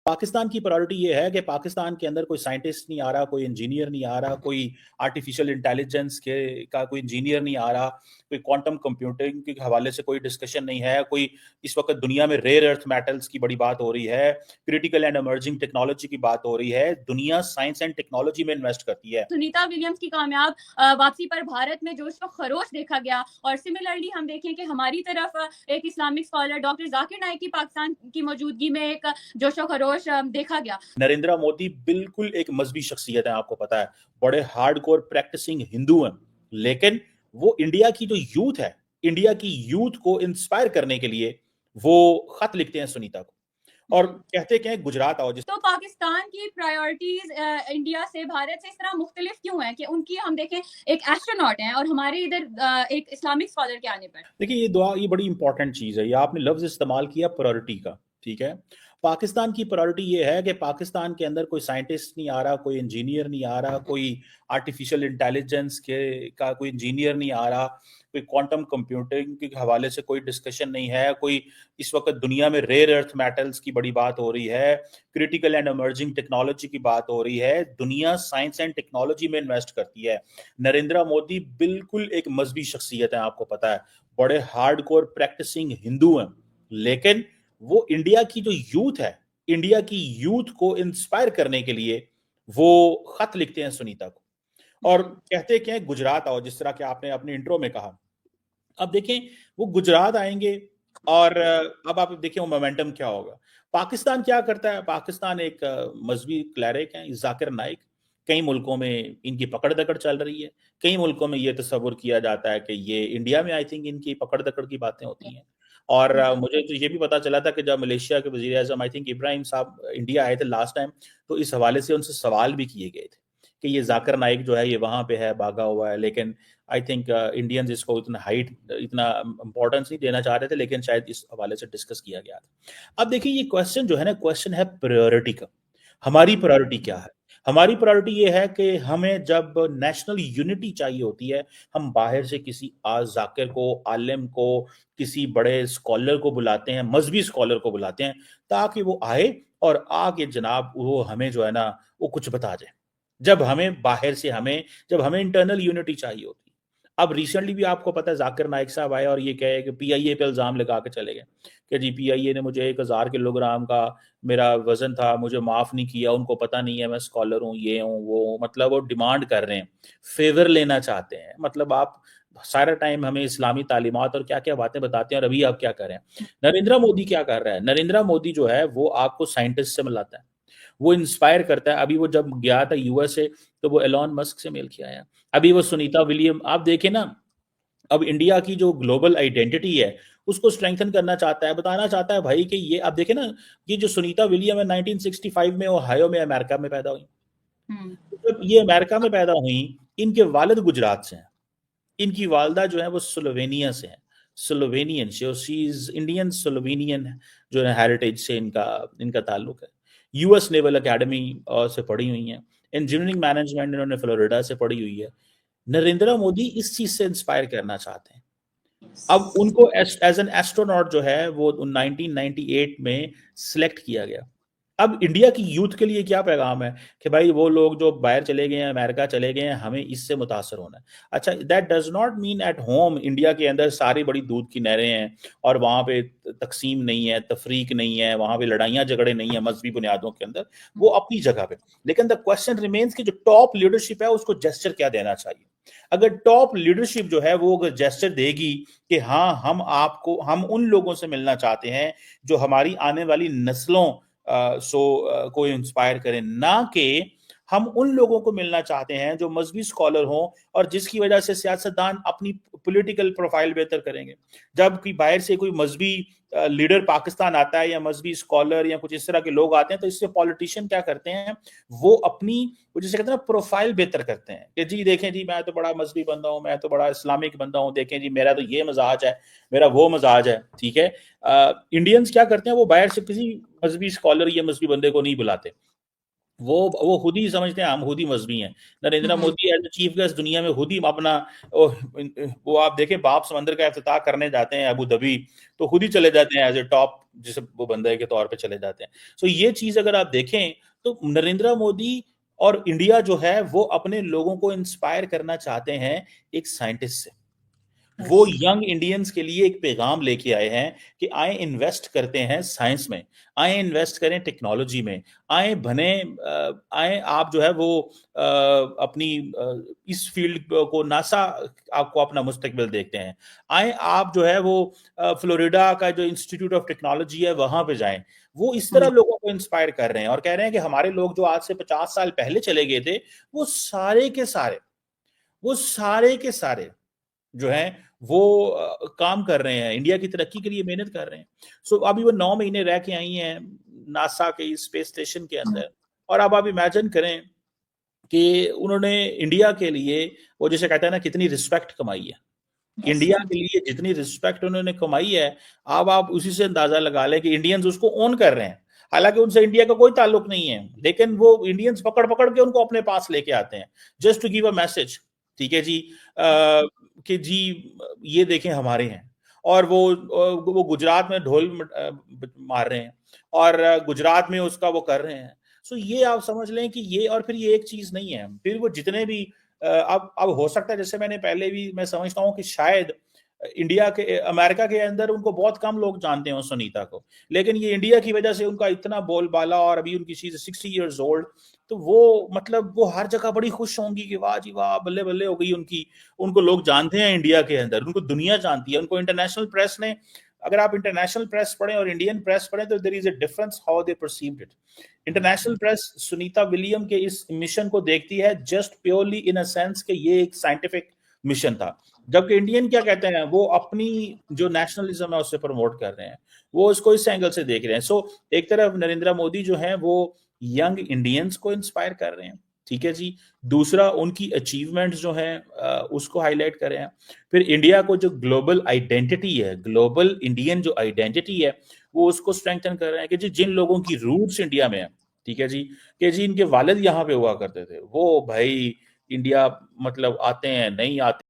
पाकिस्तान की प्रायोरिटी ये है कि पाकिस्तान के अंदर कोई साइंटिस्ट नहीं आ रहा, कोई इंजीनियर नहीं आ रहा, कोई आर्टिफिशियल इंटेलिजेंस के का कोई इंजीनियर नहीं आ रहा, कोई क्वांटम कंप्यूटिंग के हवाले से कोई डिस्कशन नहीं है, कोई इस वक्त दुनिया में रेयर अर्थ मेटल्स की बड़ी बात हो रही है, क्रिटिकल एंड इमर्जिंग टेक्नोलॉजी की बात हो रही है। दुनिया साइंस एंड टेक्नोलॉजी में इन्वेस्ट करती है। सुनीता विलियम्स की कामयाब वापसी पर भारत में जोश व खरोश देखा गया। और सिमिलरली हम देखें कि हमारी तरफ एक Islamic scholar doctor Zakir Naik की पाकिस्तान की मौजूदगी में एक जोश व खरोश देखा गया। नरेंद्र मोदी बिल्कुल एक मजहबी शख्सियत है, आपको पता है, बड़े हार्डकोर प्रैक्टिसिंग हिंदू हैं, लेकिन वो इंडिया की जो यूथ है, इंडिया की यूथ को इंस्पायर करने के लिए वो खत लिखते हैं सुनीता को और कहते क्या है, गुजरात आओ। तो पाकिस्तान की प्रायोरिटीज इंडिया से, भारत से इस तरह मुख्तलिफ क्यों है कि उनकी हम देखें एक एस्ट्रोनॉट है और हमारे इधर एक इस्लामिक स्कॉलर के आने पर। देखिए ये बड़ी इंपॉर्टेंट चीज है, ये आपने लफ्ज इस्तेमाल किया प्रायोरिटी का, ठीक है। पाकिस्तान की प्रायोरिटी ये है कि पाकिस्तान के अंदर कोई साइंटिस्ट नहीं आ रहा, कोई इंजीनियर नहीं आ रहा, कोई आर्टिफिशियल इंटेलिजेंस के का कोई इंजीनियर नहीं आ रहा, कोई क्वांटम कंप्यूटिंग के हवाले से कोई डिस्कशन नहीं है, कोई इस वक्त दुनिया में रेयर अर्थ मेटल्स की बड़ी बात हो रही है, क्रिटिकल एंड इमर्जिंग टेक्नोलॉजी की बात हो रही है। दुनिया साइंस एंड टेक्नोलॉजी में इन्वेस्ट करती है। नरेंद्र मोदी बिल्कुल एक मजहबी शख्सियत है, आपको पता है, बड़े हार्डकोर प्रैक्टिसिंग हिंदू हैं, लेकिन वो इंडिया की जो यूथ है, इंडिया की यूथ को इंस्पायर करने के लिए वो खत लिखते हैं सुनीता को और कहते क्या है, गुजरात आओ, जिस तरह के आपने अपने इंट्रो में कहा। अब देखें वो गुजरात आएंगे और अब आप देखें वो मोमेंटम क्या होगा। पाकिस्तान क्या करता है, पाकिस्तान एक मजहबी क्लैरिक है जाकिर नाइक, कई मुल्कों में इनकी पकड़ दकड़ चल रही है, कई मुल्कों में ये तस्वुर किया जाता है कि ये इंडिया में आई थिंक इनकी पकड़ दकड़ की बातें होती हैं। और मुझे तो ये भी पता चला था कि जब मलेशिया के वजीर आजम आई थिंक इब्राहिम साहब इंडिया आए थे लास्ट टाइम, तो इस हवाले से उनसे सवाल भी किए गए थे कि ये जाकिर नाइक जो है ये वहां पे है, भागा हुआ है, लेकिन आई थिंक इंडियंस इसको इतना इंपॉर्टेंस नहीं देना चाह रहे थे, लेकिन शायद इस हवाले से डिस्कस किया गया था। अब देखिए ये क्वेश्चन जो है ना, क्वेश्चन है प्रायोरिटी का। हमारी प्रायोरिटी क्या है? हमारी प्रायोरिटी ये है कि हमें जब नेशनल यूनिटी चाहिए होती है, हम बाहर से किसी जाकिर को, आलिम को, किसी बड़े स्कॉलर को बुलाते हैं, मजहबी स्कॉलर को बुलाते हैं, ताकि वो आए और आके जनाब वो हमें जो है ना वो कुछ बता जाए। जब हमें बाहर से जब हमें इंटरनल यूनिटी चाहिए होती है। अब रिसेंटली भी आपको पता है जाकिर नाइक साहब आए और ये कहे कि पीआईए पे इल्जाम लगा के चले गए कि जी पीआईए ने मुझे 1000 किलोग्राम का मेरा वजन था, मुझे माफ नहीं किया, उनको पता नहीं है मैं स्कॉलर हूँ, ये हूँ वो, मतलब वो डिमांड कर रहे हैं, फेवर लेना चाहते हैं। मतलब आप सारा टाइम हमें इस्लामी तालीमात और क्या क्या बातें बताते हैं और अभी आप क्या कर रहे हैं। नरेंद्र मोदी क्या कर रहा है? नरेंद्र मोदी जो है वो आपको साइंटिस्ट से मिलाता है, वो इंस्पायर करता है। अभी वो जब गया था यूएसए तो वो एलॉन मस्क से मिल के आया। अभी वो सुनीता विलियम, आप देखें ना, अब इंडिया की जो ग्लोबल आइडेंटिटी है उसको स्ट्रेंथन करना चाहता है, बताना चाहता है भाई कि ये आप देखें ना, ये जो सुनीता विलियम है 1965 में ओहायो में अमेरिका में पैदा हुई। जब ये अमेरिका में पैदा हुई, इनके वालिद गुजरात से हैं, इनकी वालदा जो है वो स्लोवेनिया से है, Slovenian, she is Indian Slovenian जो है हेरिटेज से इनका इनका ताल्लुक है। यूएस नेवल एकेडमी से पढ़ी हुई हैं, इंजीनियरिंग मैनेजमेंट इन्होंने फ्लोरिडा से पढ़ी हुई है। नरेंद्र मोदी इस चीज से इंस्पायर करना चाहते हैं। अब उनको एज एन एस्ट्रोनॉट जो है वो 1998 में सिलेक्ट किया गया। अब इंडिया की यूथ के लिए क्या पैगाम है कि भाई वो लोग जो बाहर चले गए हैं, अमेरिका चले गए हैं, हमें इससे मुतासर होना है। अच्छा, that does not mean at home India के अंदर सारी बड़ी दूध की नहरें हैं और वहां पे तकसीम नहीं है, तफरीक नहीं है, वहां पे लड़ाइयां झगड़े नहीं है मजहबी बुनियादों के अंदर, वो अपनी जगह पे। लेकिन द क्वेश्चन रिमेन्स कि जो टॉप लीडरशिप है उसको जेस्चर क्या देना चाहिए। अगर टॉप लीडरशिप जो है वो अगर जेस्चर देगी कि हाँ हम उन लोगों से मिलना चाहते हैं जो हमारी आने वाली नस्लों को इंस्पायर करें, ना कि हम उन लोगों को मिलना चाहते हैं जो मजहबी स्कॉलर हों और जिसकी वजह से सियासतदान अपनी पॉलिटिकल प्रोफाइल बेहतर करेंगे। जब कि बाहर से कोई मजहबी लीडर पाकिस्तान आता है या मजहबी स्कॉलर या कुछ इस तरह के लोग आते हैं, तो इससे पॉलिटिशियन क्या करते हैं, वो अपनी जिसे कहते हैं ना प्रोफाइल बेहतर करते हैं कि जी देखें जी मैं तो बड़ा मजहबी बंदा हूं, मैं तो बड़ा इस्लामिक बंदा हूं, देखें जी मेरा तो ये मजाज है, मेरा वो मजाज है, ठीक है। इंडियंस क्या करते हैं, वो बाहर से किसी मजहबी स्कॉलर या मजहबी बंदे को नहीं बुलाते, वो खुद ही समझते हैं हम खुद ही मजहबी हैं। नरेंद्र हम्म। मोदी एज चीफ गेस्ट दुनिया में खुद ही अपना वो आप देखें बाप समंदर का इफ्तिताह करने जाते हैं अबू धाबी, तो खुद ही चले जाते हैं एज ए टॉप जिसे वो बंदे के तौर पे चले जाते हैं। सो ये चीज अगर आप देखें तो नरेंद्र मोदी और इंडिया जो है वो अपने लोगों को इंस्पायर करना चाहते हैं एक साइंटिस्ट से। वो यस। यंग इंडियंस के लिए एक पैगाम लेके आए हैं कि आए इन्वेस्ट करते हैं साइंस में, आए इन्वेस्ट करें टेक्नोलॉजी में, आए बने आए आप जो है वो अपनी इस फील्ड को नासा आपको अपना मुस्तकबिल देखते हैं, आए आप जो है वो फ्लोरिडा का जो इंस्टीट्यूट ऑफ टेक्नोलॉजी है वहां पे जाएं। वो इस तरह लोगों को इंस्पायर कर रहे हैं और कह रहे हैं कि हमारे लोग जो आज से 50 साल पहले चले गए थे वो सारे के सारे वो सारे के सारे जो है वो काम कर रहे हैं, इंडिया की तरक्की के लिए मेहनत कर रहे हैं। सो अभी वो 9 महीने रह के आई हैं नासा के स्पेस स्टेशन के अंदर, और अब आप इमेजिन करें कि उन्होंने इंडिया के लिए वो जैसे कहते हैं ना कितनी रिस्पेक्ट कमाई है। यस। इंडिया के लिए जितनी रिस्पेक्ट उन्होंने कमाई है, अब आप उसी से अंदाजा लगा लें कि इंडियंस उसको ओन कर रहे हैं। हालांकि उनसे इंडिया का कोई ताल्लुक नहीं है, लेकिन वो इंडियंस पकड़ पकड़ के उनको अपने पास लेके आते हैं just to give a message. ठीक है जी, कि जी ये देखें हमारे हैं। और वो गुजरात में ढोल मार रहे हैं और गुजरात में उसका वो कर रहे हैं। सो ये आप समझ लें कि ये, और फिर ये एक चीज नहीं है, फिर वो जितने भी अब हो सकता है जैसे मैंने पहले भी मैं समझता हूँ कि शायद इंडिया के अमेरिका के अंदर उनको बहुत कम लोग जानते हैं सुनीता को, लेकिन ये इंडिया की वजह से उनका इतना बोलबाला, और अभी उनकी चीज 60 years old, तो वो मतलब वो हर जगह बड़ी खुश होंगी कि वाह जी वाह बल्ले बल्ले हो गई उनकी। उनको लोग जानते हैं इंडिया के अंदर, उनको दुनिया जानती है, उनको इंटरनेशनल प्रेस ने, अगर आप इंटरनेशनल प्रेस पढ़ें और इंडियन प्रेस पढ़ें तो there is a difference how they perceived it. International press Sunita William के इस मिशन को देखती है just purely in a sense कि ये एक साइंटिफिक मिशन था, जबकि इंडियन क्या कहते हैं वो अपनी जो नेशनलिज्म है उससे प्रमोट कर रहे हैं, वो इसको इस एंगल से देख रहे हैं। सो एक तरफ नरेंद्र मोदी जो है वो यंग इंडियंस को इंस्पायर कर रहे हैं, ठीक है जी। दूसरा उनकी अचीवमेंट्स जो हैं उसको हाईलाइट कर रहे हैं। फिर इंडिया को जो ग्लोबल आइडेंटिटी है, ग्लोबल इंडियन जो आइडेंटिटी है, वो उसको स्ट्रेंथन कर रहे हैं कि जी जिन लोगों की रूट्स इंडिया में है, ठीक है जी, कि जी इनके वालिद यहाँ पे हुआ करते थे, वो भाई इंडिया मतलब आते हैं नहीं आते